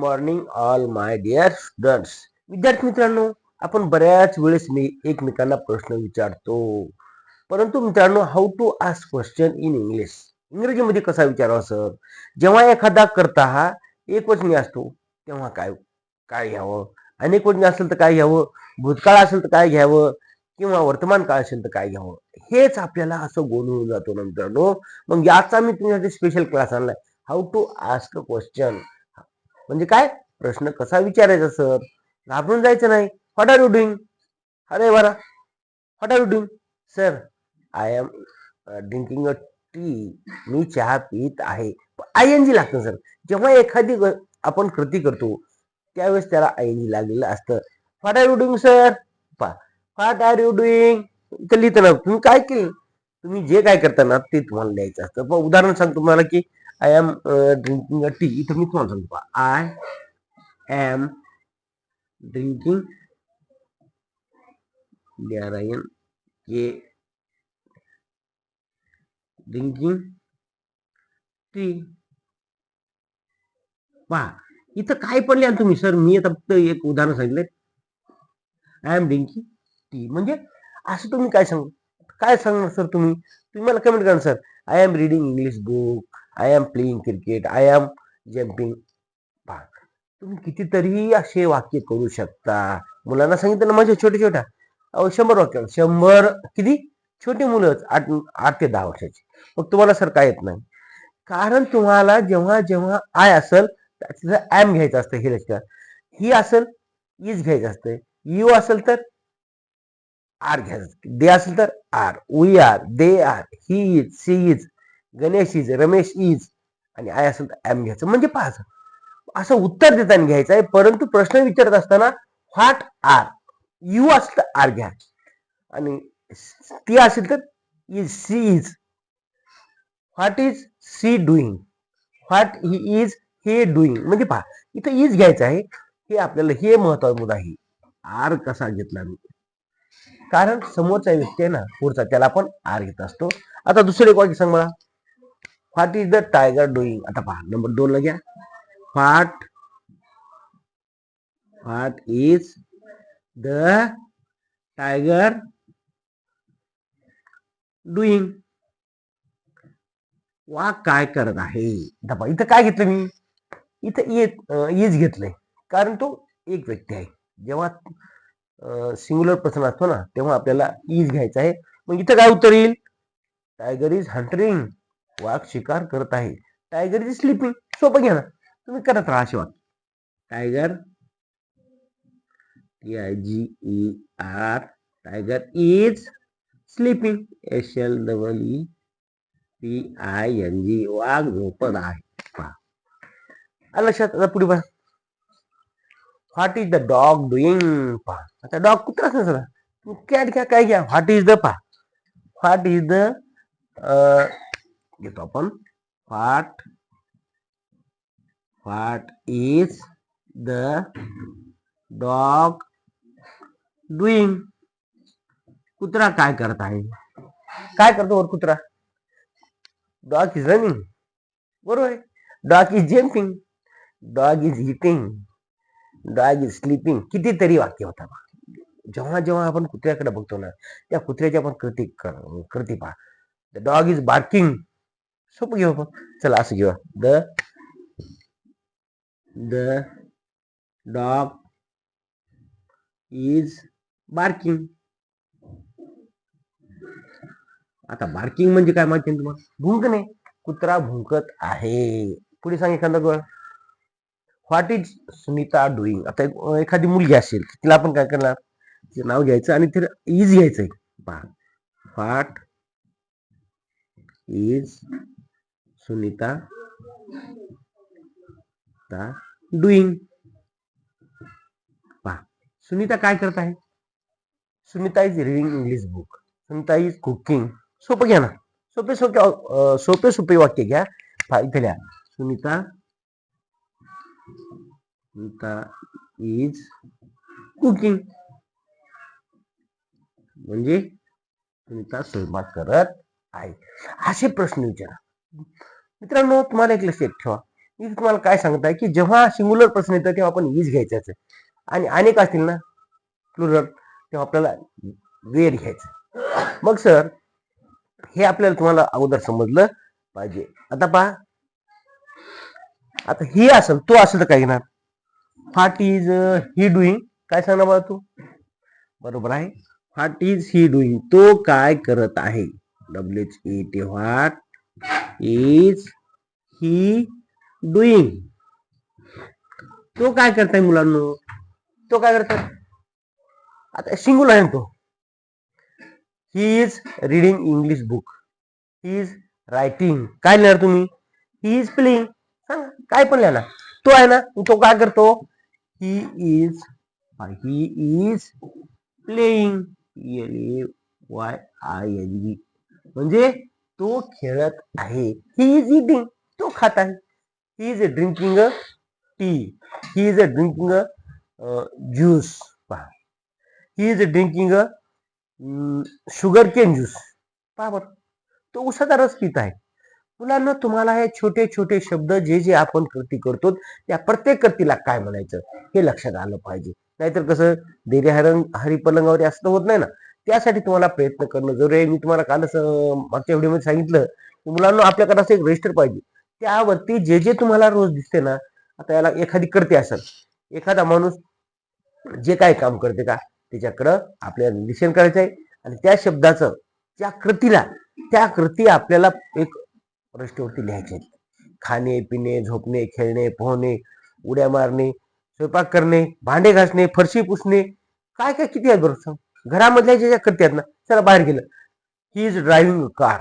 Morning all my dear students. विद्यार्थी मित्रांनो, आपण बऱ्याच वेळेस एकमेकांना प्रश्न विचारतो, परंतु मित्रांनो, how to ask question in English, इंग्रजीमध्ये कसा विचारावा सर. जेव्हा एखादा कर्ता हा एकवचनी असतो तेव्हा काय काय घ्यावं, अनेकवचनी असेल तर काय घ्यावं, भूतकाळ असेल तर काय घ्यावं, किंवा वर्तमान काळ असेल तर काय घ्यावं, हेच आपल्याला असं गोंधळून जातो ना मित्रांनो. मग याचा मी तुमच्यासाठी स्पेशल क्लास आणलाय, हाऊ टू आस्क क्वेश्चन. म्हणजे काय, प्रश्न कसा विचारायचा सर. घाबरून जायचं नाही. What are you doing. अरे बरा, what are you doing. Sir, I am drinking a tea. मी चहा पीत आहे. आय एन जी लागतं सर. जेव्हा एखादी आपण कृती करतो त्यावेळेस त्याला आय एन जी लागलेलं असतं. What are you doing sir. What are you doing. इथं लिहितं ना, तुम्ही काय केलं, तुम्ही जे काय करता ना ते तुम्हाला लिहायचं असतं. पण उदाहरण सांगतो तुम्हाला की I am drinking a T. इथं मी तुम्हाला सांगतो, I am drinking drinking tea. पहा, इथं काय पण लिहा तुम्ही सर. मी आता फक्त एक उदाहरण सांगितलं, आय एम ड्रिंकिंग टी. म्हणजे असं तुम्ही काय सांगणार सर. तुम्ही मला कमेंट करा sir. I am reading English book, I am playing cricket, I am jumping. पहा, तुम्ही कितीतरी असे वाक्य करू शकता. मुलांना सांगितलं ना माझ्या छोट्या छोट्या 100 वाक्य, 100 किती छोटी मुलंच, 8 ते 10 वर्षाची. मग तुम्हाला सर काय येत नाही, कारण तुम्हाला जेव्हा जेव्हा आय असेल तिथं एम घ्यायचं असतं. हे लक्षात. ही असेल इज घ्यायचं असतं. यू असेल तर आर घ्यायचं. दे असेल तर are. We are, they are, he is, she is, Ganesh is, Ramesh is, आणि आय असेल तर एम घ्यायचं. म्हणजे पाच असं उत्तर देताना घ्यायचं आहे. परंतु प्रश्न विचारत असताना व्हॉट आर, यू असेल तर आर घ्या, आणि ती असेल तर is, she is. What is she doing, what he is he doing. म्हणजे पहा, इथं इज घ्यायचं आहे. हे आपल्याला हे महत्वाचा मुद्दा आहे. आर कसा घेतला मी, कारण समोरचा व्यक्ती आहे ना पुढचा, त्याला आपण आर घेत असतो. आता दुसरे एक वाक्य सांग मला. What is the tiger doing. आता पहा, नंबर 2 ला घ्या. What is the tiger doing. वाघ काय करत आहे. इथं काय घेतलं मी, इथं इज घेतलंय, कारण तो एक व्यक्ती आहे. जेव्हा सिंग्युलर पर्सन असतो ना तेव्हा आपल्याला इज घ्यायचा आहे. मग इथं काय उत्तर येईल, टायगर इज हंटरिंग. वाघ शिकार करत आहे. Tiger is sleeping. सोपं घ्या ना, तुम्ही करत राहा अशी वाक्य. Tiger, TIGER, tiger is sleeping. SLEEPING, वाघ झोपत आहे. लक्षात. आता पुढे पहा, what is the dog doing. पहा, आता डॉग कुत्रा असेल सर, कॅट घ्या, काय घ्या. व्हॉट इज द, पहा, व्हॉट इज द घेतो आपण. What is the dog doing. कुत्रा काय करत आहे. काय करतो वर कुत्रा. Dog is running. बरोबर आहे. Dog is jumping, dog is eating, dog is sleeping. कितीतरी वाक्य होता. जेव्हा जेव्हा आपण कुत्र्याकडे बघतो ना, त्या कुत्र्याची आपण कृती पहा. The dog is barking. सोपं घेऊ आपण. चला असं घेऊया. The dog is barking. आता बार्किंग म्हणजे काय माहिती तुम्हाला, भुंकणे. कुत्रा भुंकत आहे. पुढे सांग एखादा गोळ. What is Sunita doing. आता एखादी मुलगी असेल तिला आपण काय करणार, तिचं नाव घ्यायचं आणि तिला इज घ्यायचंय. पहा, व्हॉट इज सुनीता डुईंग. पहा, सुनीता काय करत आहे. Sunita is reading English book. Sunita is cooking. सोपं घ्या ना, सोपे वाक्य घ्या. इथे लिहा, सुनीता इज कुकिंग. म्हणजे सुनीता स्वयंपाक करत आहे. असे प्रश्न विचारा. मित्रांनो, तुम्हाला एक लक्षात ठेवा, इथे तुम्हाला काय सांगताय की जेव्हा सिंग्युलर प्रश्न येतं तेव्हा आपण इज घ्यायचं आणि अनेक असतील ना प्लुरल तेव्हा आपल्याला वेर घ्यायचं. मग सर हे आपल्याला तुम्हाला अगोदर समजलं पाहिजे. आता पहा, आता ही असेल तो असेल तर काय घेणार? What is he doing? काय सांगणार बाबा तू? बरोबर आहे. What is he doing? तो काय करत आहे? WHAT what is he doing? तो काय करताय मुलांनो? तो काय करताय? आता सिंगुलर आहे तो. He is reading English book. He is writing. काय लिहिणार तुम्ही? He is playing. सांगा काय पण लिहा. तो आहे ना, तो काय करतो? He is playing. PLAYING म्हणजे तो खेळत आहे. He is eating. तो खात आहे. He is drinking tea. He is drinking juice. He is drinking sugar cane juice. पहा बरं, तो उसाचा रस पित आहे. मुलांना तुम्हाला हे छोटे छोटे शब्द जे जे आपण कृती करतो त्या प्रत्येक कृतीला काय म्हणायचं हे लक्षात आलं पाहिजे. नाहीतर कसं देरे हरी पलंगावर असं होत नाही ना. त्यासाठी तुम्हाला प्रयत्न करणं जरुरी आहे. मी तुम्हाला कालच मागच्या व्हिडिओमध्ये सांगितलं की मुलांना आपल्याकडे असं एक रजिस्टर पाहिजे. त्यावरती जे जे तुम्हाला रोज दिसते ना, आता याला एखादी करते असेल, एखादा माणूस जे काय काम करते का त्याच्याकडं आपल्याला निरीक्षण करायचं आहे आणि त्या शब्दाचं त्या कृती आपल्याला एक रजिस्टरवरती लिहायचे आहेत. खाणे पिणे झोपणे खेळणे पोहणे उड्या मारणे स्वयंपाक करणे भांडे घासणे फरशी पुसणे काय काय किती आहेत बरोबर. घरामधल्या जे ज्या कृती आहेत ना, चला बाहेर गेलं. He is driving car.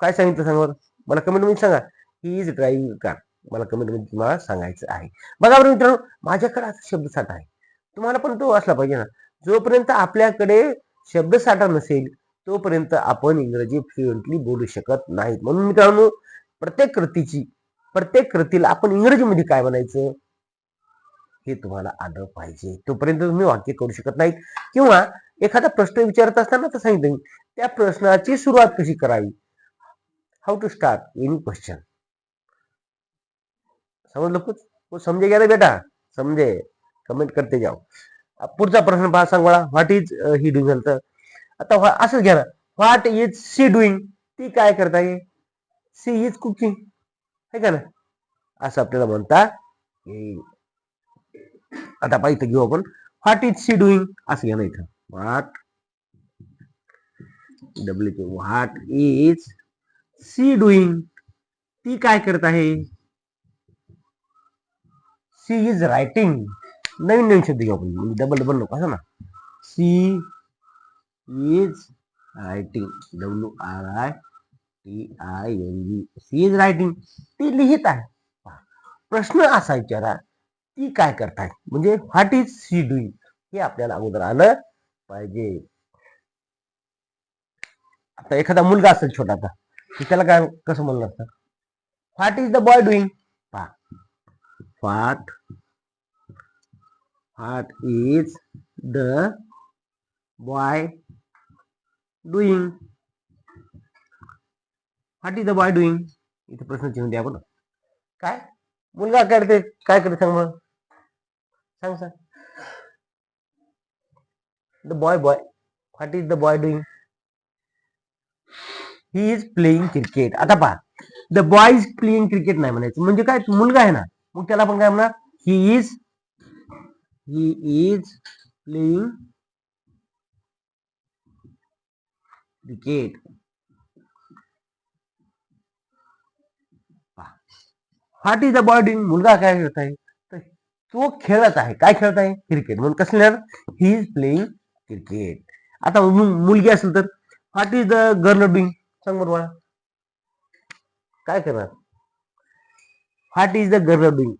काय सांगितलं सांगा बरं मला कमेंट मध्ये सांगा. He is driving car. मला कमेंट मध्ये तुम्हाला सांगायचं आहे. बघा बरं मित्रांनो, माझ्याकडे असा शब्दसाठा आहे, तुम्हाला पण तो असला पाहिजे ना. जोपर्यंत आपल्याकडे शब्दसाठा नसेल तोपर्यंत आपण इंग्रजी फ्लुएंटली बोलू शकत नाहीत. म्हणून मित्रांनो, प्रत्येक कृतीला आपण इंग्रजीमध्ये काय म्हणायचं हे तुम्हाला आलं पाहिजे. तोपर्यंत तुम्ही वाक्य करू शकत नाहीत. किंवा एखादा प्रश्न विचारत असताना तर सांगितलं त्या प्रश्नाची सुरुवात कशी करावी. How to start any question. समजलं कुछ समजे गेलं बेटा? समजे कमेंट करते जाओ. पुढचा प्रश्न पहा, सांग मला. What is he doing? तर आता असंच घ्या ना. What is she doing? ती काय करत आहे? She is cooking. है का ना? असं आपल्याला म्हणता येईल. आता पहा इथं घेऊ आपण. व्हॉट इज शी डुईंग असं घ्या ना इथं. What is she doing? ती काय करत आहे? She is writing. नवीन नवीन शब्द घेऊ आपण, डबल डबल नको असं ना. She is writing. WRITING. She is writing. ती लिहित आहे. प्रश्न असा विचारा ती काय करताय, म्हणजे व्हॉट इज सी डुईंग हे आपल्याला अगोदर आलं पाहिजे. आता एखादा मुलगा असेल छोटासा, त्याला काय कसं म्हणलं असतं? What is the boy doing? What is the boy doing? What is the boy doing? इथे प्रश्न चिन्ह द्या बरं. काय मुलगा करते, काय करते सांग मग. सांग. The boy. What is the boy doing? He is playing cricket. आता पहा, the boy is playing cricket नाही म्हणायचं, म्हणजे काय मुलगा आहे ना, मग त्याला आपण काय म्हणणार? He is playing cricket. What is the boy doing? मुलगा काय करत आहे? तर तो खेळत आहे. काय खेळत आहे? क्रिकेट. म्हणून कसं लिहिणार? He is playing cricket. आता मुलगी असेल तर what is the girl doing? सांग बरं मला. काय करणार? What is the girl doing?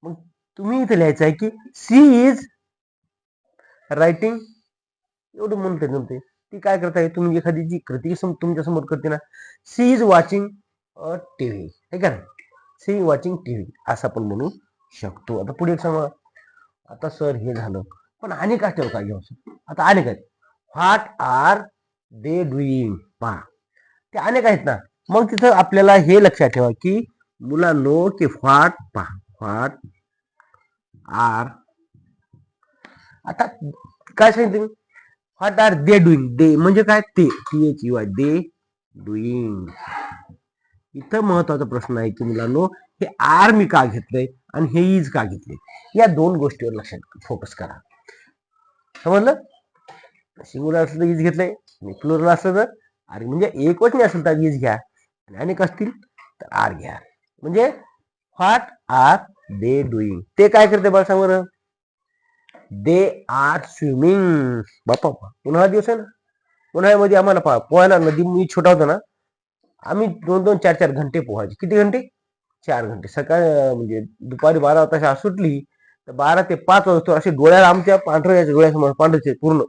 मग तुम्ही इथे लिहायचं आहे की सी इज रायटिंग. एवढं म्हणते जमते. ती काय करताय? तुम्ही एखादी जी कृती तुमच्या समोर करते ना, सी इज वॉचिंग टीव्ही. है का? सी वॉचिंग टीव्ही असं आपण म्हणू शकतो. आता पुढे सांगा. आता सर हे झालं, पण अनेक ठेव काय घेऊ. आता अनेक आहेत. What are they doing? पहा ते अनेक आहेत ना. मग तिथं आपल्याला हे लक्षात ठेवा की मुलांनो की व्हॉट आर, आता काय सांगितलं मी, व्हॉट आर दे डुईंग, दे म्हणजे काय, ते THEY, दे डुईंग. इथं महत्वाचा प्रश्न आहे की मुलांनो, हे आर मी का घेतलंय आणि हे इज का घेतले, या दोन गोष्टीवर लक्षात फोकस करा. समजलं? सिंगुलर असलं तर इज घेतलंय आणि प्लुरल असलं तर आर, म्हणजे एकवचनी असेल तर इज घ्या आणि अनेक असतील तर आर घ्या. म्हणजे व्हॉट आर दे डुईंग, ते काय करते बघा सांग बरं. They are swimming. बापा उन्हाळा दिवस आहे ना, उन्हाळ्यामध्ये आम्हाला पोहायला नदी, मी छोटा होता ना, आम्ही 2-2, 4-4 घंटे पोहायचे. किती घंटे? 4 घंटे. सकाळी म्हणजे दुपारी 12 वाजता सुटली तर 12 ते 5 वाजता असे डोळ्याला आमच्या पांढऱ्या डोळ्यासमोर पांढरे पूर्ण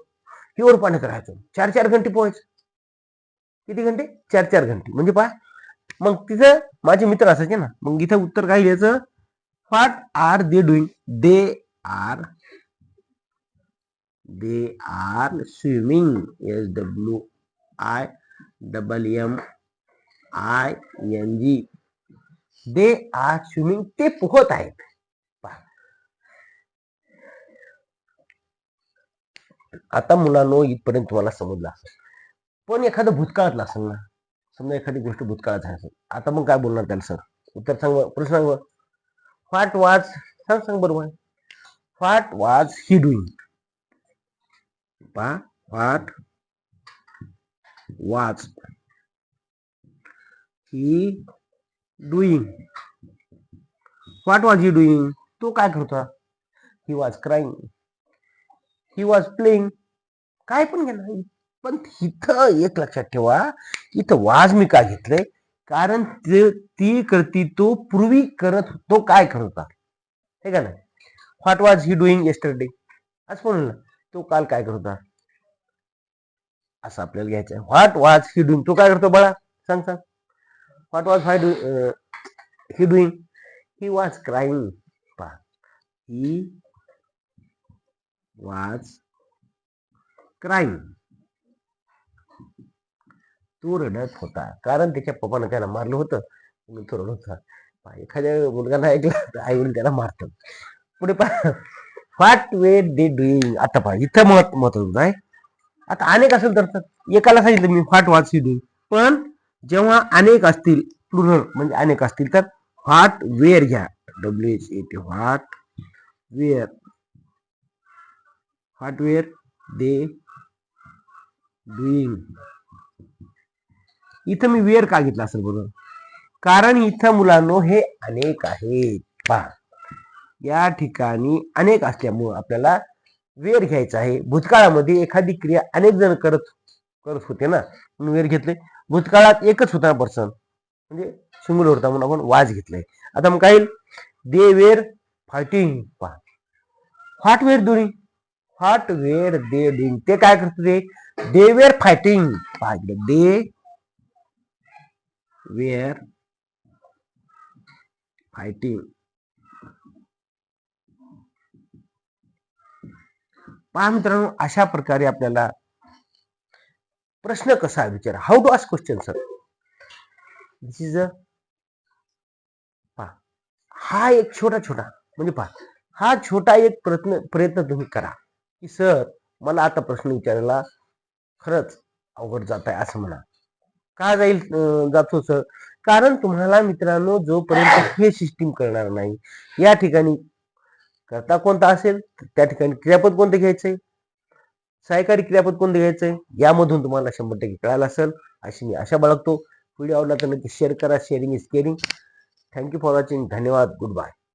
प्युअर पाण्यात राहायचो. 4-4 घंटे पोहायचं. किती घंटे? 4-4 घंटे. म्हणजे पहा, मग तिथं माझे मित्र असायचे ना, मग इथं उत्तर काय लिहायचं, what are they doing, they are swimming, SWIMMING, they are swimming, ते पोहत आहेत. आता मुलांनो इथपर्यंत तुम्हाला समजलं असेल, पण एखादं भूतकाळातलं असेल ना, समजा एखादी गोष्ट भूतकाळात असेल, आता मग काय बोलणार त्याला, सर उत्तर सांग, प्रश्न सांग. व्हॉट वाज, सांग बरोबर, what was he doing, what was he doing, what was he doing, तो काय करतो, he was crying, he was playing, काय पण घ्या. पण इथं एक लक्षात ठेवा, इथं वाज मी का घेतलंय, कारण ती करती तो पूर्वी करत, तो काय करत होता, हे का नाही. What was he doing yesterday, असं म्हणलं, तो काल काय करत होता, असं आपल्याला घ्यायचं आहे. व्हॉट वाज ही डुईंग, तो काय करतो बाळा, सांग. What was he doing, he was crying. He was crying, तो रडत होता, कारण त्याच्या पप्पानं त्याला मारलं होतं, तो रडत होता. एखाद्या मुलगाला ऐकलं तर आई वडील त्याला मारतात. पुढे पहा, व्हॉट वे दे डुईंग, आता पहा इथं महत्वाचं आहे. आता अनेक असेल तर एकाला सांगितलं me what was he doing, पण जेव्हा अनेक असतील, प्लुरल म्हणजे अनेक असतील, तर व्हॉट वेअर घ्या, WHAT, what were they doing. इथं मी वेअर का घेतला असेल बरोबर, कारण इथं मुलांनो हे अनेक आहेत. पहा या ठिकाणी अनेक असल्यामुळे आपल्याला वेअर घ्यायचं आहे. भूतकाळामध्ये एखादी क्रिया अनेक जण करत होते ना, म्हणून वेअर घेतले. भूतकाळात एकच होता पर्सन, म्हणजे सिंगुलर होता, म्हणून आपण वाज घेतलंय. आता मग काय, दे वेअर फायटिंग. पहा what were doing, what were they doing, ते काय करत होते, दे वेअर फायटिंग. पहा इकडे, दे वेअर फायटिंग. पहा मित्रांनो, अशा प्रकारे आपल्याला प्रश्न कसा विचारा, how to ask question, sir. This is हा एक छोटा म्हणजे पहा, हा छोटा एक प्रयत्न तुम्ही करा की सर मला आता प्रश्न विचारायला खरंच अवघड जात आहे, असं म्हणा. का जातो सर, कारण तुम्हाला मित्रांनो जोपर्यंत हे सिस्टीम करणार नाही, या ठिकाणी करता कोणता असेल त्या ठिकाणी क्रियापद कोणते घ्यायचंय, सहाय्यकारी क्रियापद कोणते घ्यायचंय, यामधून तुम्हाला 100% कळायला असेल अशी मी आशा बाळगतो. व्हिडिओ आवडला तर नक्की शेअर करा. Sharing is caring. Thank you for watching. धन्यवाद. Good bye.